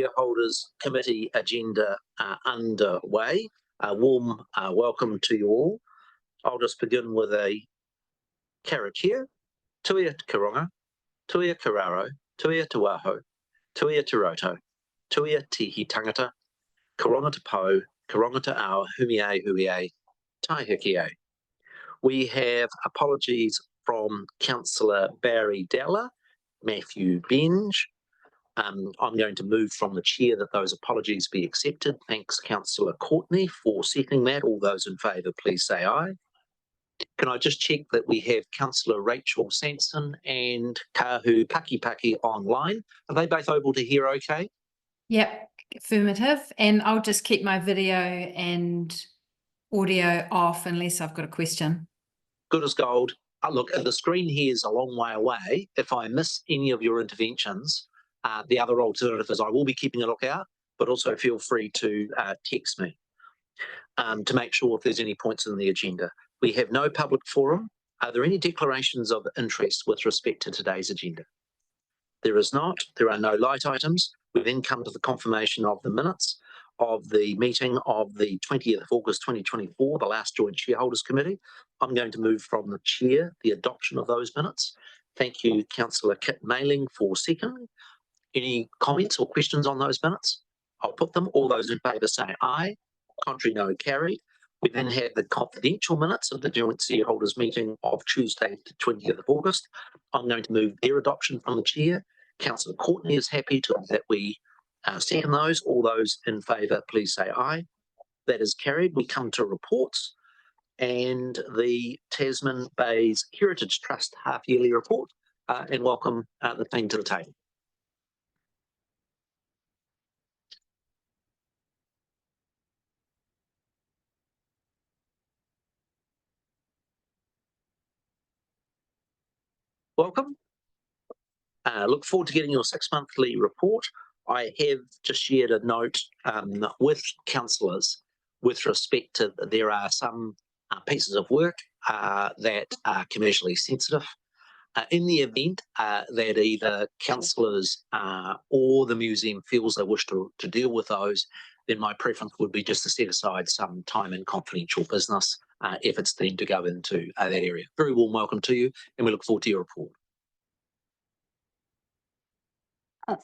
Shareholders Committee agenda underway. A warm welcome to you all. I'll just begin with a karakia. Tuia te Karonga, Tuia Kararo, Tuia te Waho, Tuia te Roto, Tuia te Tangata, Karonga te Pou, Karonga te Ao, Humie Huie, Tai Hikie. We have apologies from Councillor Barry Della, Matthew Benge. I'm going to move from the chair that those apologies be accepted. Thanks, Councillor Courtney, for seconding that. All those in favour, please say aye. Can I just check that we have Councillor Rachel Sanson and Kahu Paki online? Are they both able to hear okay? Yep, affirmative. And I'll just keep my video and audio off unless I've got a question. Good as gold. Look, the screen here is a long way away. If I miss any of your interventions, the other alternative is I will be keeping a lookout, but also feel free to text me to make sure if there's any points in the agenda. We have no public forum. Are there any declarations of interest with respect to today's agenda? There is not. There are no light items. We then come to the confirmation of the minutes of the meeting of the 20th of August 2024, the last Joint Shareholders Committee. I'm going to move from the chair the adoption of those minutes. Thank you, Councillor Kit Mailing, for seconding. Any comments or questions on those minutes? I'll put them. All those in favour say aye. Contrary, no, carried. We then have the confidential minutes of the Joint Shareholders meeting of Tuesday, the 20th of August. I'm going to move their adoption from the chair. Councillor Courtney is happy that we second those. All those in favour, please say aye. That is carried. We come to reports and the Tasman Bays Heritage Trust half-yearly report, and welcome the team to the table. Welcome. Look forward to getting your 6-monthly report. I have just shared a note with councillors with respect to there are some pieces of work that are commercially sensitive. In the event that either councillors or the museum feels they wish to deal with those, then my preference would be just to set aside some time in confidential business if it's deemed to go into that area. Very warm welcome to you, and we look forward to your report.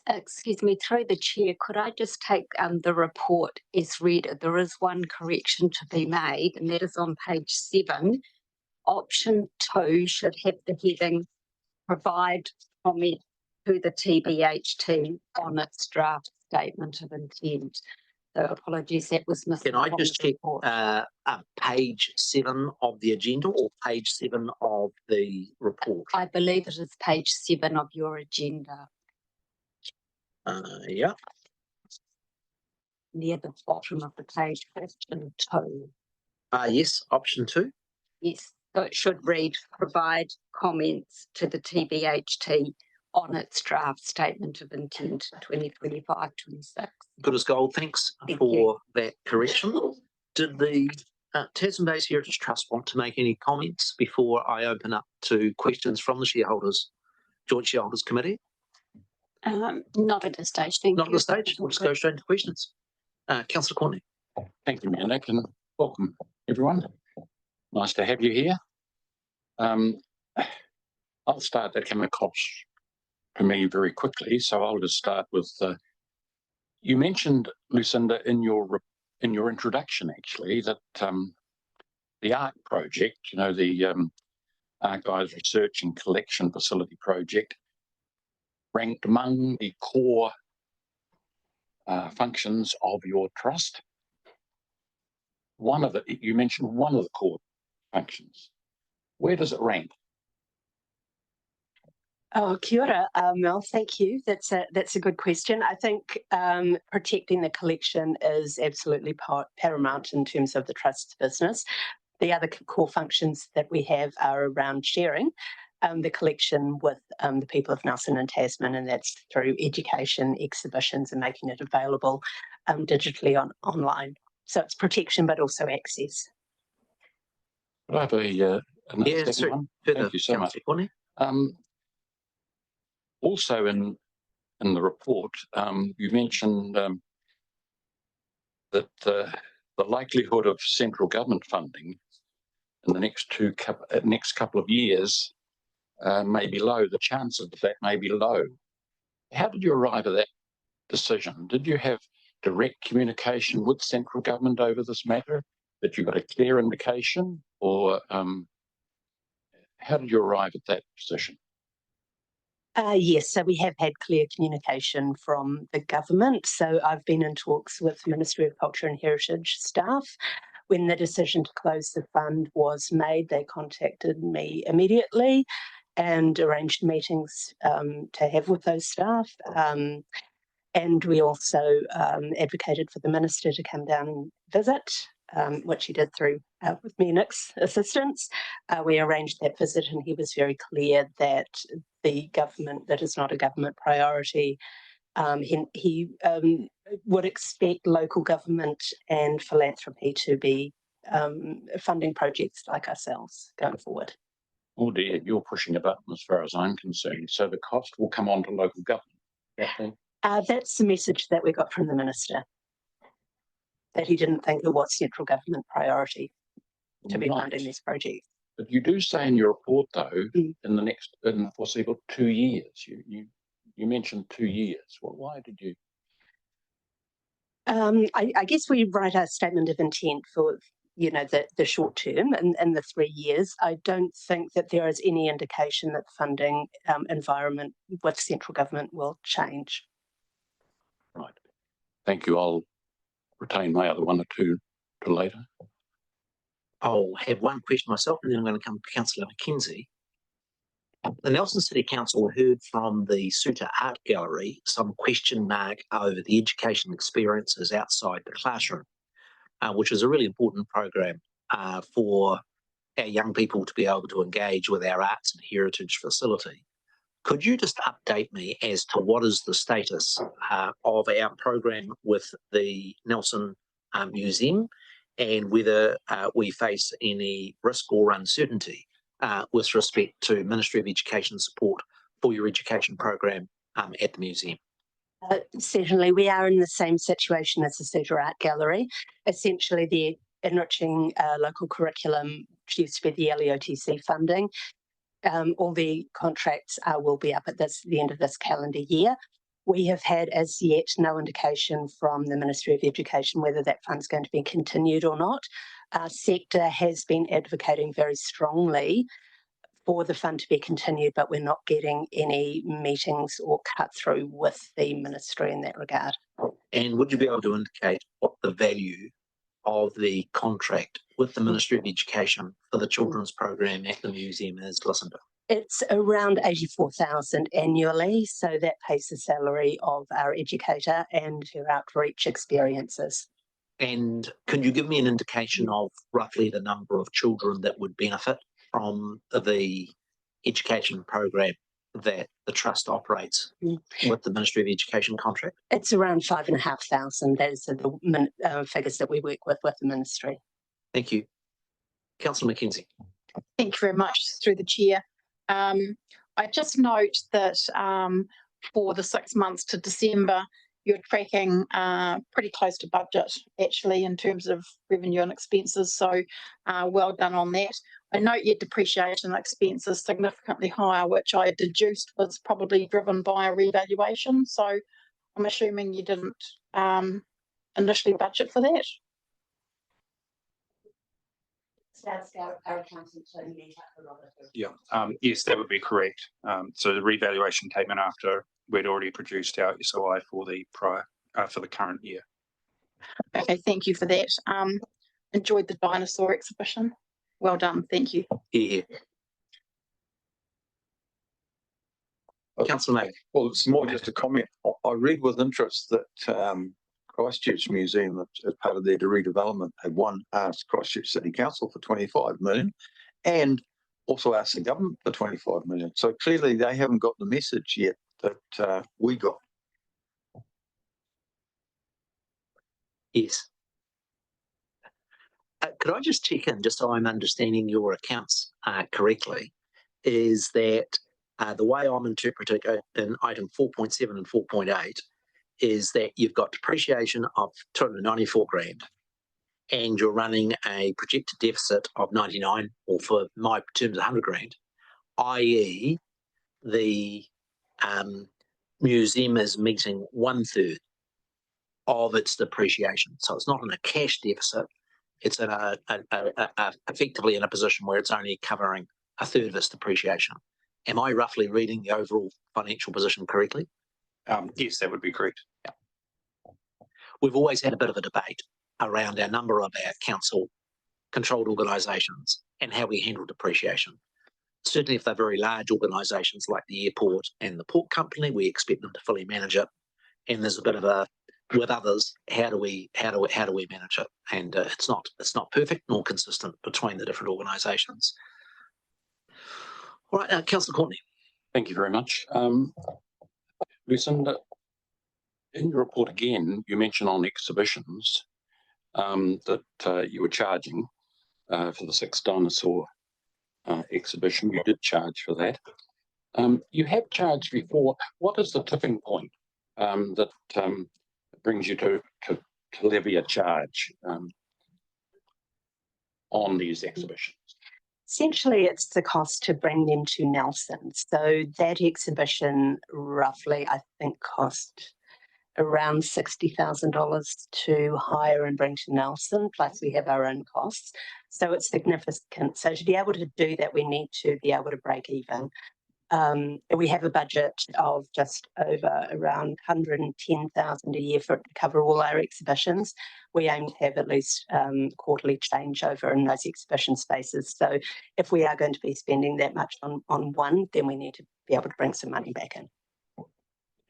Excuse me, through the chair, could I just take the report as read? There is one correction to be made, and that is on page 7. Option 2 should have the heading provide comment to the TBHT on its draft statement of intent. So apologies, that was missing. Can I just check page 7 of the agenda or page 7 of the report? I believe it is page 7 of your agenda. Yeah. Near the bottom of the page, option 2. Yes, option 2. Yes, so it should read provide comments to the TBHT on its draft statement of intent 2025-26. Good as gold. Thanks for that correction. Did the Tasman Bays Heritage Trust want to make any comments before I open up to questions from the shareholders, Joint Shareholders Committee? Not at this stage, thank you. Not at this stage. We'll just go straight into questions. Councillor Courtney. Thank you, Mayor Nick, and welcome everyone. Nice to have you here. I'll start that came across for me very quickly, so I'll just start with you mentioned, Lucinda, in your introduction actually that the ARC project, you know, the Archives Research and Collection Facility project, ranked among the core functions of your trust. You mentioned one of the core functions. Where does it rank? Oh, kia ora, Mel, thank you. That's a good question. I think protecting the collection is absolutely paramount in terms of the trust's business. The other core functions that we have are around sharing the collection with the people of Nelson and Tasman, and that's through education, exhibitions, and making it available digitally online. So it's protection, but also access. Could I have another second one? Thank you so much. Also in in the report, you mentioned that the likelihood of central government funding in the next couple of years may be low. The chance of that may be low. How did you arrive at that decision? Did you have direct communication with central government over this matter? That you got a clear indication, or how did you arrive at that position? Yes, so we have had clear communication from the government. So I've been in talks with Ministry of Culture and Heritage staff. When the decision to close the fund was made, they contacted me immediately and arranged meetings to have with those staff. And we also advocated for the minister to come down and visit, which he did through with me and Nick's assistance. We arranged that visit, and he was very clear that that is not a government priority. He would expect local government and philanthropy to be funding projects like ourselves going forward. Oh dear, you're pushing a button as far as I'm concerned. So the cost will come on to local government. That's the message that we got from the minister, that he didn't think it was central government priority to be funding these projects. But you do say in your report, though, in the foreseeable 2 years, you mentioned 2 years. Well, why did you? I guess we write a statement of intent for the short term and the 3 years. I don't think that there is any indication that the funding environment with central government will change. Right. Thank you. I'll retain my other one or two to later. I'll have one question myself, and then I'm going to come to Councillor Mackenzie. The Nelson City Council heard from the Suter Art Gallery some question mark over the educational experiences outside the classroom, which is a really important program for our young people to be able to engage with our arts and heritage facility. Could you just update me as to what is the status of our program with the Nelson Museum, and whether we face any risk or uncertainty with respect to Ministry of Education support for your education program at the museum? Certainly, we are in the same situation as the Suter Art Gallery. Essentially, the enriching local curriculum, which used to be the LEOTC funding, all the contracts will be up at the end of this calendar year. We have had as yet no indication from the Ministry of Education whether that fund's going to be continued or not. Our sector has been advocating very strongly for the fund to be continued, but we're not getting any meetings or cut through with the ministry in that regard. And would you be able to indicate what the value of the contract with the Ministry of Education for the children's program at the museum is, Lucinda? It's around 84,000 annually, so that pays the salary of our educator and her outreach experiences. And can you give me an indication of roughly the number of children that would benefit from the education program that the Trust operates with the Ministry of Education contract? It's around 5,500. Those are the figures that we work with the Ministry. Thank you. Councillor Mackenzie. Thank you very much, through the chair. I just note that for the 6 months to December, you're tracking pretty close to budget, actually, in terms of revenue and expenses. So well done on that. I note your depreciation expense is significantly higher, which I deduced was probably driven by a revaluation. So I'm assuming you didn't initially budget for that. Yeah, yes, that would be correct. So the revaluation came in after we'd already produced our SOI for the for the current year. Okay, thank you for that. Enjoyed the dinosaur exhibition. Well done, thank you. Yeah. Councillor May. Well, it's more just a comment. I read with interest that Christchurch Museum, as part of their redevelopment, had asked Christchurch City Council for 25 million and also asked the government for 25 million. So clearly they haven't got the message yet that we got. Yes. Could I just check in, just so I'm understanding your accounts correctly, is that The way I'm interpreting it in item 4.7 and 4.8 is that you've got depreciation of 294 grand and you're running a projected deficit of 99, or for my terms, 100 grand, i.e. the museum is meeting 1/3 of its depreciation. So it's not in a cash deficit. It's in effectively in a position where it's only covering 1/3 of its depreciation. Am I roughly reading the overall financial position correctly? Yes, that would be correct. Yeah. We've always had a bit of a debate around our number of our council-controlled organisations and how we handle depreciation. Certainly if they're very large organisations like the airport and the port company, we expect them to fully manage it. And there's a bit of a, with others, how do we manage it? And it's not perfect nor consistent between the different organisations. All right, Councillor Courtney. Thank you very much. Lucinda, in your report again, you mentioned on exhibitions that you were charging for the 6 dinosaur exhibition. You did charge for that. You have charged before. What is the tipping point that brings you to levy a charge on these exhibitions? Essentially, it's the cost to bring them to Nelson. So that exhibition roughly, I think, cost around $60,000 to hire and bring to Nelson, plus we have our own costs. So it's significant. So to be able to do that, we need to be able to break even. We have a budget of just over around 110,000 a year for it to cover all our exhibitions. We aim to have at least quarterly changeover in those exhibition spaces. So if we are going to be spending that much on one, then we need to be able to bring some money back in.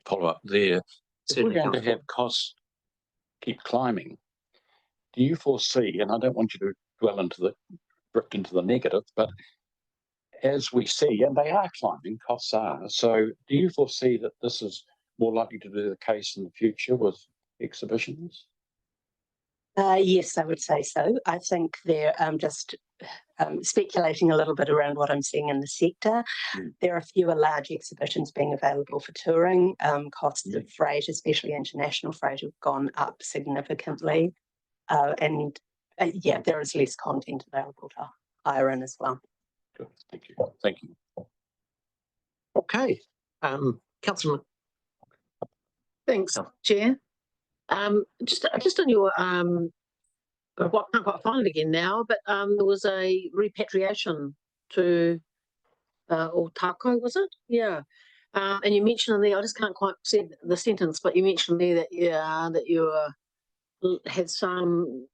Follow up there. If we're going to have costs keep climbing, do you foresee, and I don't want you to dwell into the negative, but as we see, and they are climbing, costs are. So do you foresee that this is more likely to be the case in the future with exhibitions? Yes, I would say so. I think they're just speculating a little bit around what I'm seeing in the sector. There are fewer large exhibitions being available for touring. Costs of freight, especially international freight, have gone up significantly. Yeah, there is less content available to hire in as well. Good. Thank you. Thank you. Okay. Councillor. Thanks, Chair. Just on your I can't quite find it again now, but there was a repatriation to Otako, was it? Yeah. And you mentioned in there, I just can't quite see the sentence, but you mentioned there that you had some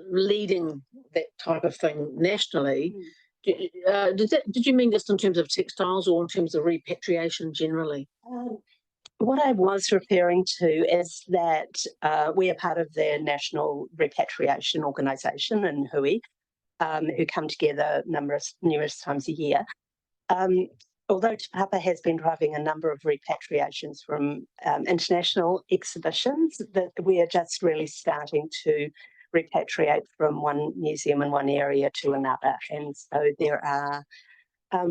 leading that type of thing nationally. Did you mean just in terms of textiles or in terms of repatriation generally? What I was referring to is that we are part of the National Repatriation Organisation in Hui, who come together numerous times a year. Although Te Papa has been driving a number of repatriations from international exhibitions, that we are just really starting to repatriate from one museum in one area to another. And so there are,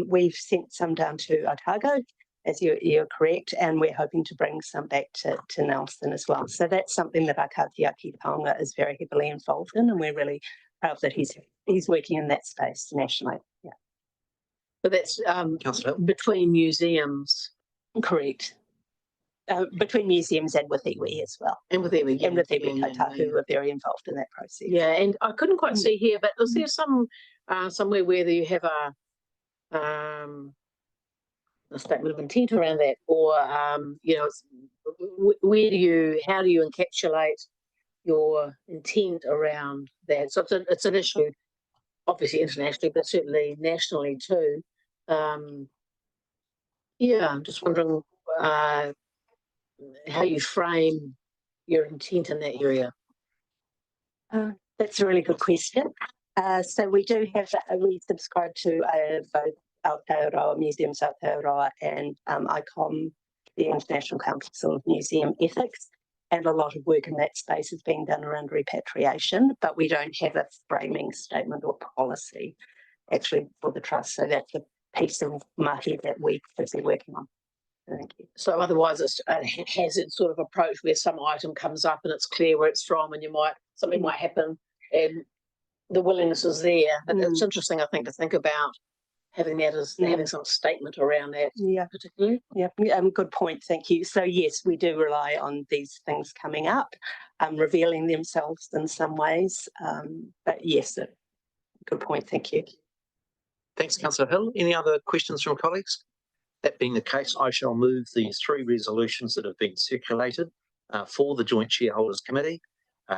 we've sent some down to Otago, as you're correct, and we're hoping to bring some back to Nelson as well. So that's something that our Kaitiaki Taonga is very heavily involved in, and we're really proud that he's working in that space nationally. Yeah. But that's between museums. Correct. Between museums and with iwi as well. And with iwi. And with iwi Kaitahu, who are very involved in that process. Yeah, and I couldn't quite see here, but was there somewhere where you have a statement of intent around that, or how do you encapsulate your intent around that? So it's an issue, obviously internationally, but certainly nationally too. Yeah, I'm just wondering how you frame your intent in that area. That's a really good question. So we do have, we subscribe to both Aotearoa, Museums Aotearoa, and ICOM, the International Council of Museum Ethics, and a lot of work in that space is being done around repatriation, but we don't have a framing statement or policy actually for the trust. So that's piece of mahi that we're busy working on. Thank you. So otherwise it's a hazard sort of approach where some item comes up and it's clear where it's from and something might happen and the willingness is there. But it's interesting, I think, to think about having that as having some statement around that. Yeah, particularly. Yeah, good point. Thank you. So yes, we do rely on these things coming up, revealing themselves in some ways. But yes, good point. Thank you. Thanks, Councillor Hill. Any other questions from colleagues? That being the case, I shall move the 3 resolutions that have been circulated for the Joint Shareholders Committee.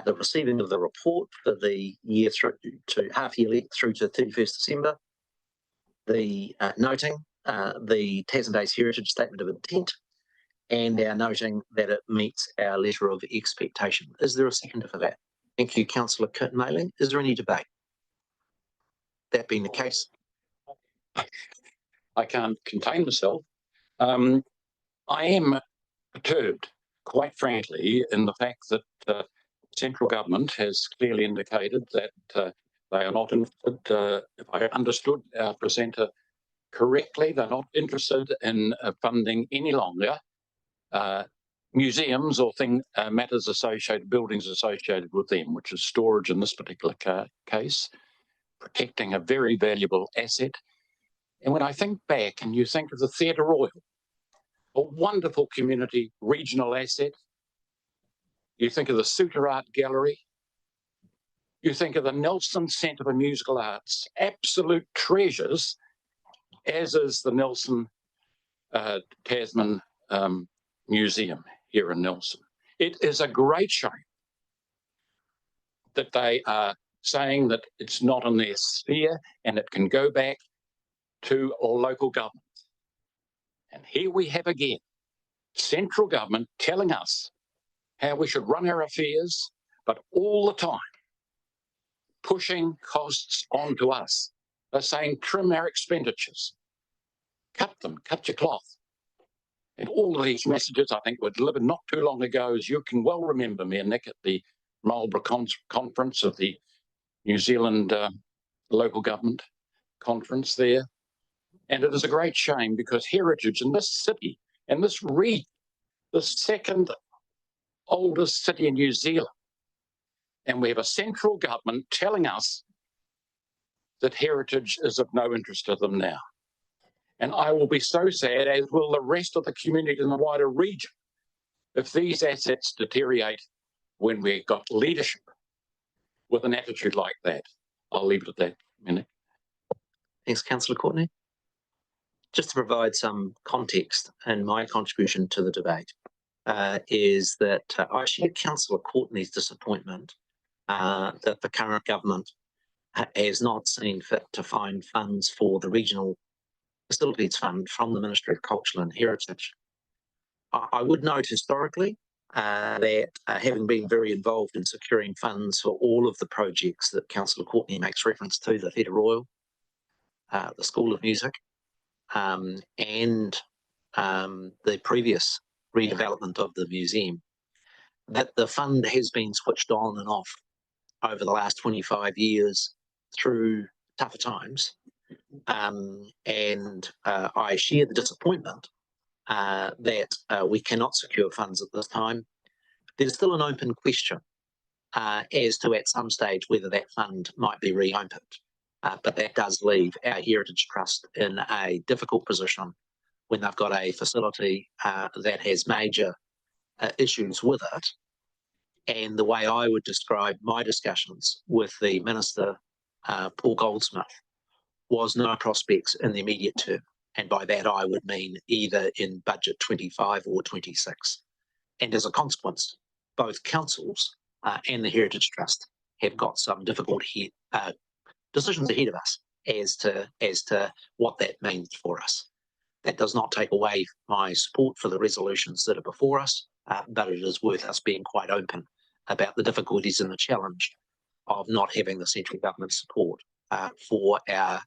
The receiving of the report for the year through to half yearly through to 31st December. The noting the Tasman Days Heritage Statement of Intent, and our noting that it meets our letter of expectation. Is there a seconder for that? Thank you, Councillor Curtin-Ailing. Is there any debate? That being the case, I can't contain myself. I am perturbed, quite frankly, in the fact that central government has clearly indicated that they are not interested, if I understood our presenter correctly, they're not interested in funding any longer museums or matters associated, buildings associated with them, which is storage in this particular case, protecting a very valuable asset. And when I think back and you think of the Theatre Royal, a wonderful community regional asset, you think of the Suter Art Gallery, you think of the Nelson Centre for Musical Arts, absolute treasures, as is the Nelson Tasman Museum here in Nelson. It is a great shame that they are saying that it's not in their sphere and it can go back to local government. And here we have again central government telling us how we should run our affairs, but all the time pushing costs onto us. They're saying trim our expenditures, cut them, cut your cloth. And all of these messages, I think, were delivered not too long ago, as you can well remember, Mayor Nick, at the Marlborough conference of the New Zealand local government conference there. And it is a great shame because heritage in this city and this region, the second oldest city in New Zealand, and we have a central government telling us that heritage is of no interest to them now. And I will be so sad, as will the rest of the community in the wider region, if these assets deteriorate when we've got leadership with an attitude like that. I'll leave it at that, Minnie. Thanks, Councillor Courtney. Just to provide some context and my contribution to the debate is that I share Councillor Courtney's disappointment that the current government has not seen fit to find funds for the Regional Facilities Fund from the Ministry of Culture and Heritage. I would note historically that having been very involved in securing funds for all of the projects that Councillor Courtney makes reference to, the Theatre Royal, the School of Music, and the previous redevelopment of the museum, that the fund has been switched on and off over the last 25 years through tougher times. And I share the disappointment that we cannot secure funds at this time. There's still an open question as to at some stage whether that fund might be reopened. But that does leave our Heritage Trust in a difficult position when they've got a facility that has major issues with it. And the way I would describe my discussions with the Minister, Paul Goldsmith, was no prospects in the immediate term. And by that, I would mean either in budget 25 or 26. And as a consequence, both councils and the Heritage Trust have got some difficult decisions ahead of us as to what that means for us. That does not take away my support for the resolutions that are before us, but it is worth us being quite open about the difficulties and the challenge of not having the central government support for our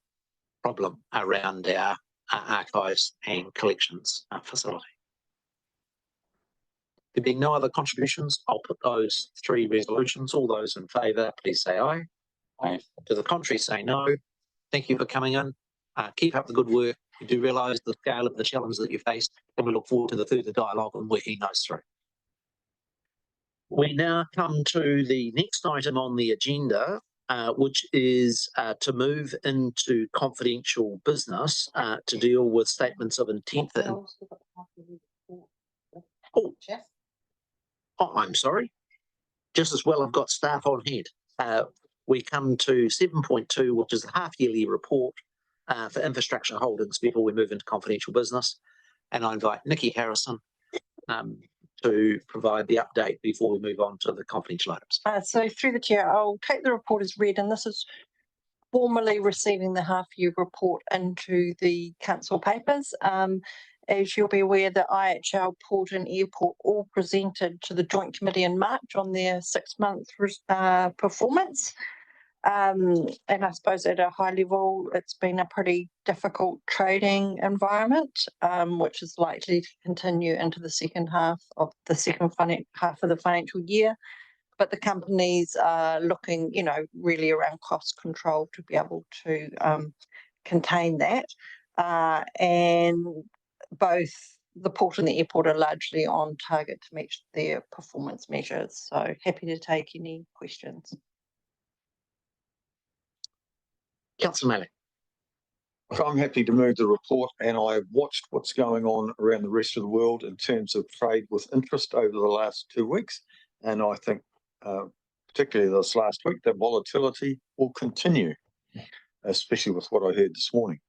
problem around our archives and collections facility. There being no other contributions, I'll put those 3 resolutions. All those in favour, please say aye. Aye. To the contrary, say no. Thank you for coming in. Keep up the good work. We do realise the scale of the challenge that you face, and we look forward to the further dialogue and working those through. We now come to the next item on the agenda, which is to move into confidential business to deal with statements of intent. I'm sorry. Just as well, I've got staff on hand. We come to 7.2, which is the half-yearly report for Infrastructure Holdings before we move into confidential business. And I invite Nikki Harrison to provide the update before we move on to the confidential items. So through the chair, I'll take the report as read, and this is formally receiving the half-year report into the council papers. As you'll be aware, the IHL Port and Airport all presented to the Joint Committee in March on their 6-month performance. And I suppose at a high level, it's been a pretty difficult trading environment, which is likely to continue into the second half of the financial year. But the companies are looking, really around cost control to be able to contain that. And both the port and the airport are largely on target to meet their performance measures. So happy to take any questions. Councillor Malek. So I'm happy to move the report, and I've watched what's going on around the rest of the world in terms of trade with interest over the last 2 weeks. And I think, particularly this last week, that volatility will continue, especially with what I heard this morning.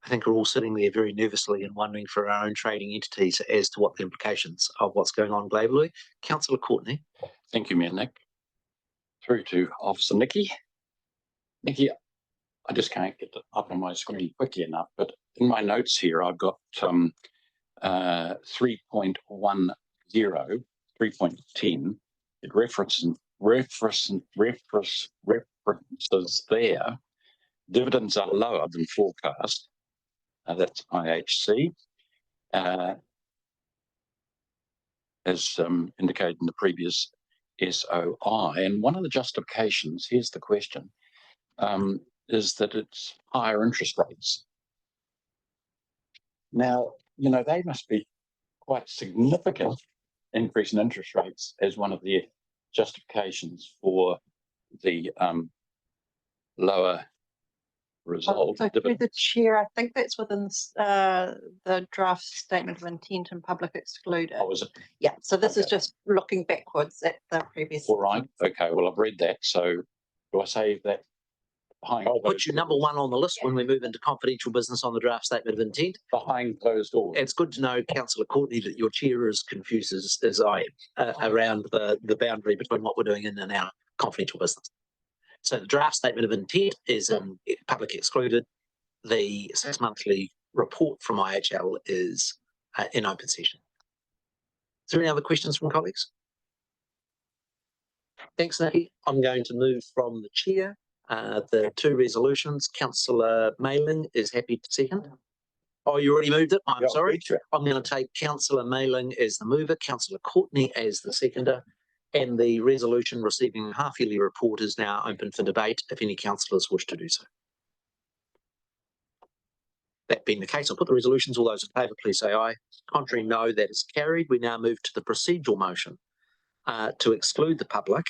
I think we're all sitting there very nervously and wondering for our own trading entities as to what the implications of what's going on globally. Councillor Courtney. Thank you, Mayor Nick. Through to Officer Nikki. Nikki, I just can't get it up on my screen quickly enough, but in my notes here, I've got 3.10, 3.10. It references there. Dividends are lower than forecast. That's IHC. As indicated in the previous SOI. And one of the justifications, here's the question, is that it's higher interest rates. Now, they must be quite significant increase in interest rates as one of the justifications for the lower result. So through the chair, I think that's within the draft statement of intent and public excluded. Oh, is it? Yeah, so this is just looking backwards at the previous. All right, okay, well, I've read that. So do I say that? I'll put you number 1 on the list when we move into confidential business on the draft statement of intent. Behind closed doors. It's good to know, Councillor Courtney, that your chair is confused as I am around the boundary between what we're doing in and out of confidential business. So the draft statement of intent is public excluded. The 6-monthly report from IHL is in open session. Is there any other questions from colleagues? Thanks, Nikki. I'm going to move from the chair. The 2 resolutions. Councillor Mayling is happy to second. Oh, you already moved it? I'm sorry. I'm going to take Councillor Mayling as the mover, Councillor Courtney as the seconder, and the resolution receiving a half-yearly report is now open for debate if any councillors wish to do so. That being the case, I'll put the resolutions. All those in favour, please say aye. Contrary, no. That is carried. We now move to the procedural motion to exclude the public.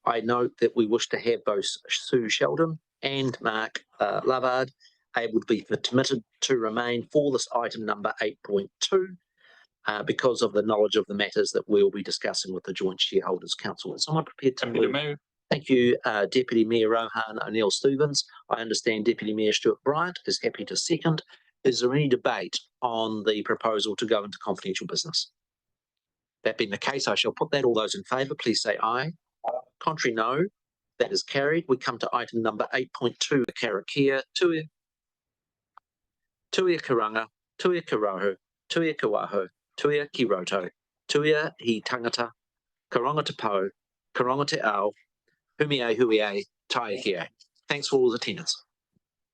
I note that we wish to have both Sue Sheldon and Mark Lavard able to be permitted to remain for this item number 8.2 because of the knowledge of the matters that we'll be discussing with the Joint Shareholders Council. Is someone prepared to move? Thank you, Deputy Mayor Rohan O'Neill-Stevens. I understand Deputy Mayor Stuart Bryant is happy to second. Is there any debate on the proposal to go into confidential business? That being the case, I shall put that. All those in favour, please say aye. Contrary, no. That is carried. We come to item number 8.2, Karakia, Tuia Karanga, Tuia Karahu, Tuia Kawaho, Tuia Kiroto, Tuia He Tangata, Karonga Te Pau, Karonga Te Ao, Humie Huie, Tai Hie. Thanks for all the attendance.